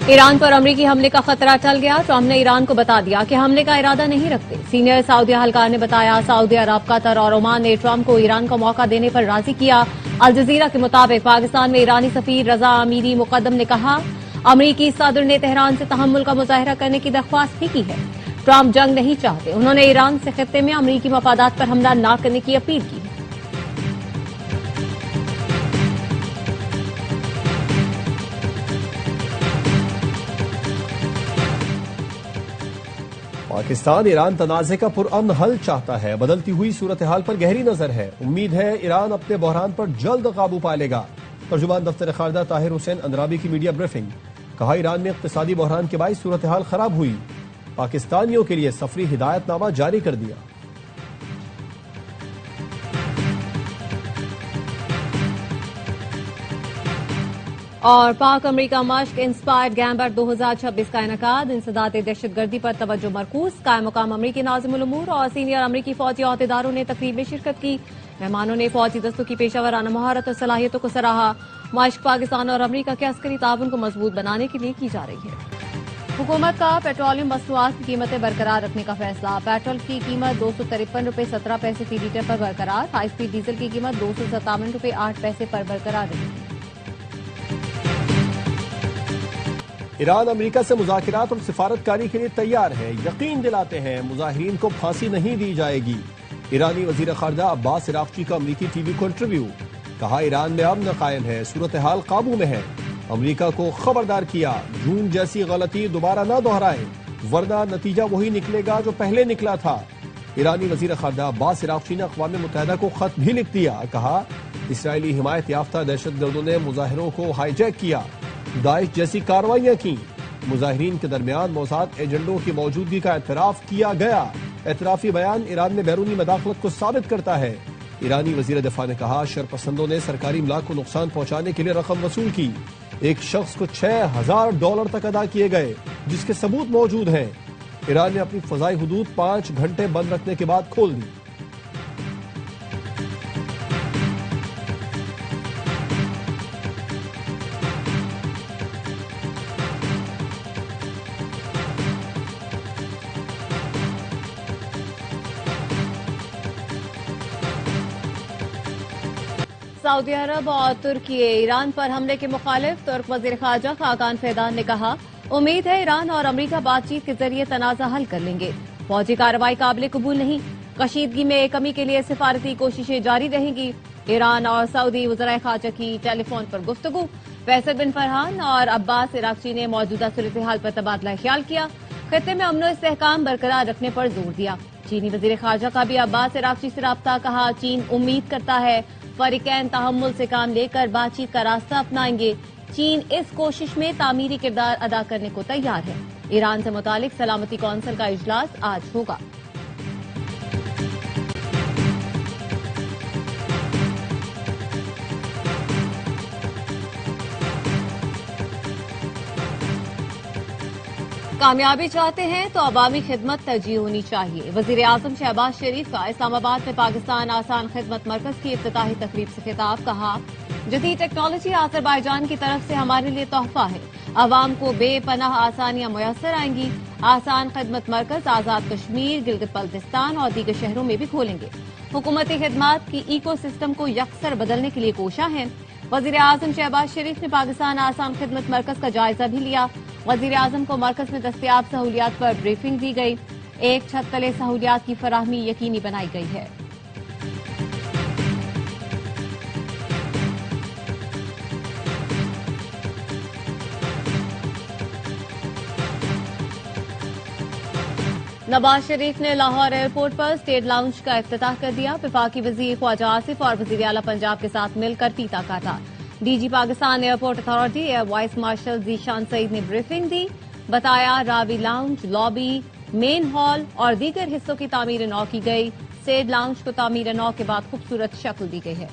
Iran पर अमरीकी हमले का खतरा टल गया। ट्रंप ने ईरान को बता दिया कि हमले का इरादा नहीं रखते। सीनियर सऊदी एहलकार ने बताया, सऊदी अरब, कतर और ओमान ने ट्रंप को ईरान का मौका देने पर राजी किया। अल जजीरा के मुताबिक पाकिस्तान में ईरानी सफीर रजा अमीरी मुकद्दम ने कहा, अमरीकी सदर ने तेहरान से तहम्मुल का मुजाहरा करने की दरख्वास्त भी की है। ट्रंप जंग नहीं चाहते। उन्होंने ईरान से खित्ते में अमरीकी मफादात पर हमला न करने की अपील की। पाकिस्तान ईरान तनाज़े का पुरअमन हल चाहता है। बदलती हुई सूरत हाल पर गहरी नजर है। उम्मीद है ईरान अपने बहरान पर जल्द काबू पा लेगा। तर्जुमान दफ्तर खारजा ताहिर हुसैन अंद्राबी की मीडिया ब्रीफिंग। कहा, ईरान में इक़्तिसादी बहरान के बाइस सूरत हाल खराब हुई। पाकिस्तानियों के लिए सफरी हिदायतनामा जारी कर दिया। और पाक अमरीका मश्क इंस्पायर्ड गैम्बर 2026 का इनकाद। इंसदाद दहशतगर्दी पर तवज्जो मरकूज। कायम मुकाम अमरीकी नाज़िमुल उमूर और सीनियर अमरीकी फौजी अहदेदारों ने तकरीब में शिरकत की। मेहमानों ने फौजी दस्तों की पेशावराना महारत और सलाहियतों को सराहा। मश्क पाकिस्तान और अमरीका के अस्करी ताउन को मजबूत बनाने के लिए की जा रही है। हुकूमत का पेट्रोलियम मसनूआत की कीमतें बरकरार रखने का फैसला। पेट्रोल की कीमत 253 रुपये 17 पैसे फी लीटर पर बरकरार। हाई स्पीड डीजल की कीमत 257 रुपये 8 पैसे पर बरकरार रहेगी। ईरान अमेरिका से मुज़ाकरात और सिफारतकारी के लिए तैयार है। यकीन दिलाते हैं मुज़ाहिरीन को फांसी नहीं दी जाएगी। ईरानी वज़ीर ख़ारजा अब्बास इराक़ची का अमरीकी टीवी को इंटरव्यू। कहा, ईरान में अमन कायम है, सूरत हाल काबू में है। अमरीका को खबरदार किया, जून जैसी गलती दोबारा न दोहराए, वरना नतीजा वही निकलेगा जो पहले निकला था। ईरानी वज़ीर ख़ारजा अब्बास इराक़ची ने अक़वाम मुत्तहिदा को खत भी लिख दिया। कहा, इसराइली हिमायत याफ्ता दहशतगर्दों ने मुज़ाहिरों को हाईजैक किया, दाइश जैसी कार्रवाइयां की। मुजाहिरीन के दरमियान मौसाद एजेंडों की मौजूदगी का एतराफ किया गया। एतराफी बयान ईरान में बैरूनी मदाखलत को साबित करता है। ईरानी वजीर दिफा ने कहा, शरपसंदों ने सरकारी इमलाक को नुकसान पहुंचाने के लिए रकम वसूल की। एक शख्स को $6000 तक अदा किए गए, जिसके सबूत मौजूद हैं। ईरान ने अपनी फजाई हुदूद 5 घंटे बंद रखने के बाद खोल दी। सऊदी अरब और तुर्की ईरान पर हमले के मुखालिफ। तुर्क वजीर खारजा खाकान फैदान ने कहा, उम्मीद है ईरान और अमरीका बातचीत के जरिए तनाज़ा हल कर लेंगे। फौजी कार्रवाई काबिल कबूल नहीं। कशीदगी में कमी के लिए सिफारती कोशिशें जारी रहेंगी। ईरान और सऊदी वज़राए खारजा की टेलीफोन पर गुफ्तगू। फैसल बिन फरहान और अब्बास इराक़ची ने मौजूदा सूरत हाल पर तबादला ख्याल किया। खित्ते में अमन और इस्तेहकाम बरकरार रखने पर जोर दिया। चीनी वजीर खारजा का भी अब्बास इराक़ची से राब्ता। कहा, चीन उम्मीद करता है फरीकैन तहम्मुल से काम लेकर बातचीत का रास्ता अपनाएंगे। चीन इस कोशिश में तामीरी किरदार अदा करने को तैयार है। ईरान से मुतालिक सलामती कौंसिल का इजलास आज होगा। कामयाबी चाहते हैं तो अवामी खिदमत तरजीह होनी चाहिए। वजीर आजम शहबाज शरीफ का इस्लामाबाद में पाकिस्तान आसान खिदमत मरकज की इफ्तिताही तकरीब से खिताब। कहा, जदीद टेक्नोलॉजी आज़रबाईजान की तरफ से हमारे लिए तोहफा है। अवाम को बेपनाह आसानियां मुयस्सर आएंगी। आसान खिदमत मरकज आजाद कश्मीर, गिलगित बल्तिस्तान और दीगर शहरों में भी खोलेंगे। हुकूमती खिदमत की इको सिस्टम को यकसर बदलने के लिए कोशा है। वजीर आजम शहबाज शरीफ ने पाकिस्तान आसान खिदमत मरकज का जायजा भी लिया। वजीर आजम को मरकज में दस्तयाब सहूलियात पर ब्रीफिंग दी गई। एक छत तले सहूलियात की फराहमी यकीनी बनाई गई है। नवाज शरीफ ने लाहौर एयरपोर्ट पर स्टेट लाउंज का इफ्तिताह कर दिया। वफाकी वजीर ख्वाजा आसिफ और वजीर आला पंजाब के साथ मिलकर फीता काटा। DG Pakistan airport authority air vice marshal Zeeshan Saeed ने ब्रीफिंग दी। बताया, Ravi lounge, lobby, main hall और दीगर हिस्सों की तामीर नौ की गई। स्टेट लाउंज को तामीर नौ के बाद खूबसूरत शक्ल दी गई है।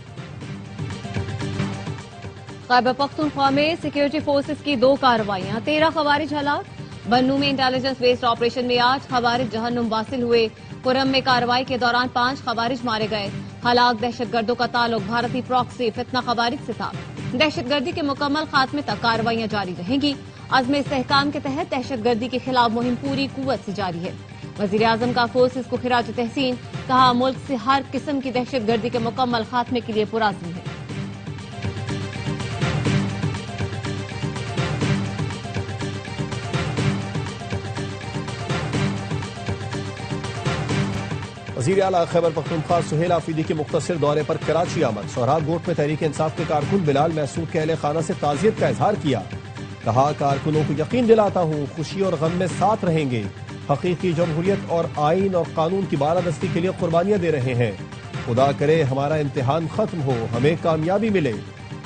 खैबर पख्तूनख्वा में सिक्योरिटी फोर्सेज की 2 कार्रवाइयां, 13 खवारिज हलाक। बन्नू में इंटेलिजेंस बेस्ड ऑपरेशन में 8 खवारिज जहन्नुम वासिल हुए। कुरम में कार्रवाई के दौरान 5 खवारिज मारे गए। हलाक दहशतगर्दों का ताल्लुक भारतीय प्रॉक्सी फितना खवारिज से था। दहशतगर्दी के मुकम्मल खात्मे तक कार्रवाइयां जारी रहेंगी। عزم استحکام کے تحت دہشت گردی کے خلاف مہم پوری قوت سے جاری ہے۔ وزیر اعظم کا فورسز کو خراج تحسین، کہا ملک سے ہر قسم کی دہشت گردی کے مکمل خاتمے کے لیے پرعزم ہے۔ وزیر اعلیٰ خیبر پختونخوا سہیل آفریدی کے مختصر دورے پر کراچی آمد۔ سہراب گوٹ میں تحریک انصاف کے کارکن بلال محسود کے اہل خانہ سے تعزیت کا اظہار کیا۔ کہا کارکنوں کو یقین دلاتا ہوں خوشی اور غم میں ساتھ رہیں گے، حقیقی جمہوریت اور آئین اور قانون کی بالادستی کے لیے قربانیاں دے رہے ہیں، خدا کرے ہمارا امتحان ختم ہو، ہمیں کامیابی ملے۔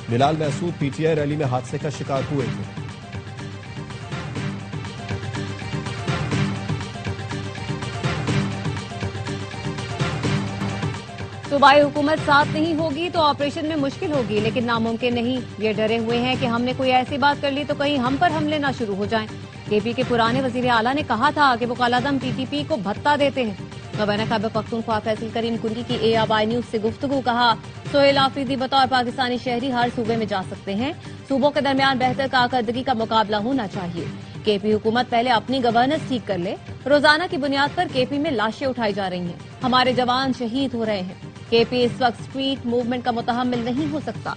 Bilal Mehsud P T I rally میں حادثے کا شکار ہوئے تھے۔ صوبائی حکومت ساتھ نہیں ہوگی تو آپریشن میں مشکل ہوگی، لیکن ناممکن نہیں۔ یہ ڈرے ہوئے ہیں کہ ہم نے کوئی ایسی بات کر لی تو کہیں ہم پر حملے نہ شروع ہو جائیں۔ کے پی کے پرانے وزیر اعلیٰ نے کہا تھا کہ وہ کالعدم پی ٹی پی کو بھتہ دیتے ہیں۔ گورنر خیبر پختونخوا فیصل کریم کنڈی کی اے آئی نیوز سے گفتگو، کہا سہیل آفریدی بطور پاکستانی شہری ہر صوبے میں جا سکتے ہیں، صوبوں کے درمیان بہتر کارکردگی کا مقابلہ ہونا چاہیے۔ کے پی حکومت پہلے اپنی گورننس ٹھیک کر لے۔ روزانہ کی بنیاد پر کے پی میں لاشیں اٹھائی جا رہی ہیں، ہمارے جوان شہید ہو رہے ہیں۔ کے پی اس وقت اسٹریٹ موومنٹ کا متحمل نہیں ہو سکتا۔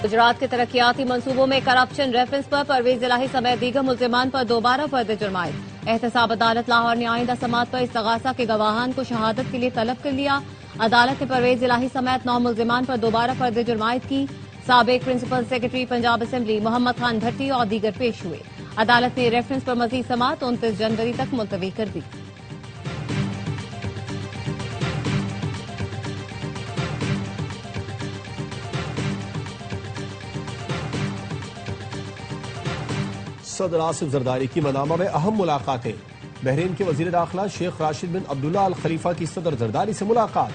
گجرات کے ترقیاتی منصوبوں میں کرپشن ریفرنس پر پرویز الہی سمیت دیگر ملزمان پر دوبارہ فرد جرم عائد۔ احتساب عدالت لاہور نے آئندہ سماعت پر استغاثہ کے گواہان کو شہادت کے لیے طلب کر لیا۔ عدالت نے پرویز الہی سمیت 9 ملزمان پر دوبارہ فرد جرم عائد کی۔ سابق principal secretary Punjab assembly Muhammad Khan بھٹی اور دیگر پیش ہوئے۔ عدالت نے ریفرنس پر مزید سماعت 29 جنوری تک ملتوی کر دی۔ صدر آصف زرداری کی منامہ میں اہم ملاقاتیں۔ بحرین کے وزیر داخلہ شیخ راشد بن عبداللہ الخلیفہ کی صدر زرداری سے ملاقات۔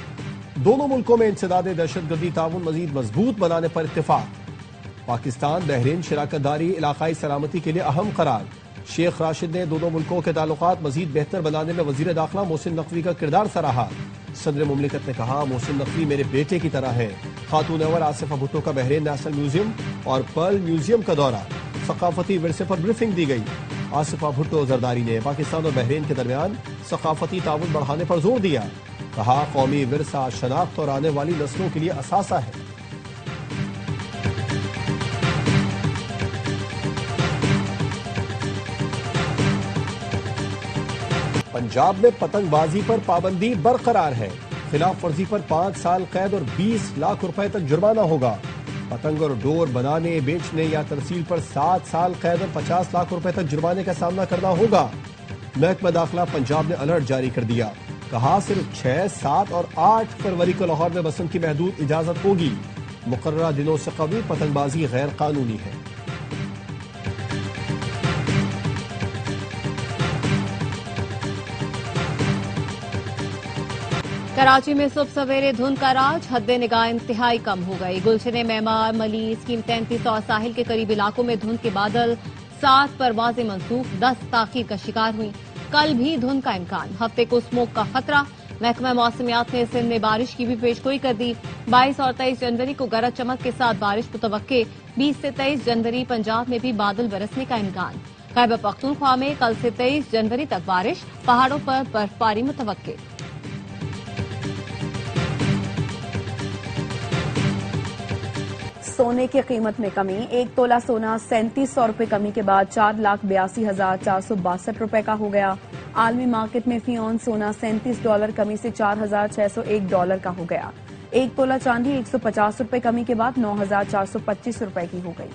دونوں ملکوں میں انسداد دہشت گردی تعاون مزید مضبوط بنانے پر اتفاق۔ پاکستان بحرین شراکت داری علاقائی سلامتی کے لیے اہم قرار۔ شیخ راشد نے دونوں ملکوں کے تعلقات مزید بہتر بنانے میں وزیر داخلہ محسن نقوی کا کردار سراہا۔ صدر مملکت نے کہا محسن نقوی میرے بیٹے کی طرح ہے۔ خاتون اول آصفہ بھٹو کا بحرین نیشنل میوزیم اور پرل میوزیم کا دورہ، ثقافتی ورثے پر بریفنگ دی گئی۔ آصفہ بھٹو زرداری نے پاکستان اور بحرین کے درمیان ثقافتی تعاون بڑھانے پر زور دیا۔ کہا قومی ورثہ شناخت اور آنے والی نسلوں کے لیے اثاثہ ہے۔ پنجاب میں پتنگ بازی پر پابندی برقرار ہے۔ خلاف ورزی پر 5 سال قید اور 20 لاکھ روپے تک جرمانہ ہوگا۔ پتنگ اور ڈور بنانے، بیچنے یا ترسیل پر 7 سال قید اور 50 لاکھ روپے تک جرمانے کا سامنا کرنا ہوگا۔ محکمہ داخلہ پنجاب نے الرٹ جاری کر دیا۔ کہا صرف 6، 7 اور 8 فروری کو لاہور میں بسنت کی محدود اجازت ہوگی۔ مقررہ دنوں سے قبل پتنگ بازی غیر قانونی ہے۔ کراچی میں صبح سویرے دھند کا راج، حد نگاہ انتہائی کم ہو گئی۔ گلشن معمار، ملی، اسکیم 33 اور ساحل کے قریب علاقوں میں دھند کے بادل، 7 پروازیں منسوخ، 10 تاخیر کا شکار ہوئیں۔ کل بھی دھند کا امکان، ہفتے کو اسموک کا خطرہ۔ محکمہ موسمیات نے سندھ میں بارش کی بھی پیشگوئی کر دی۔ 22 اور 23 جنوری کو گرج چمک کے ساتھ بارش متوقع۔ 20 سے 23 جنوری پنجاب میں بھی بادل برسنے کا امکان۔ خیبر پختونخوا میں کل سے 23 جنوری تک بارش، پہاڑوں پر برف باری متوقع۔ سونے کی قیمت میں کمی، 1 تولہ سونا 3700 روپے کمی کے بعد 4,82,462 روپے کا ہو گیا۔ عالمی مارکیٹ میں فی اون سونا $37 کمی سے $4,601 کا ہو گیا۔ 1 تولہ چاندی 150 روپے کمی کے بعد 9,425 روپے کی ہو گئی۔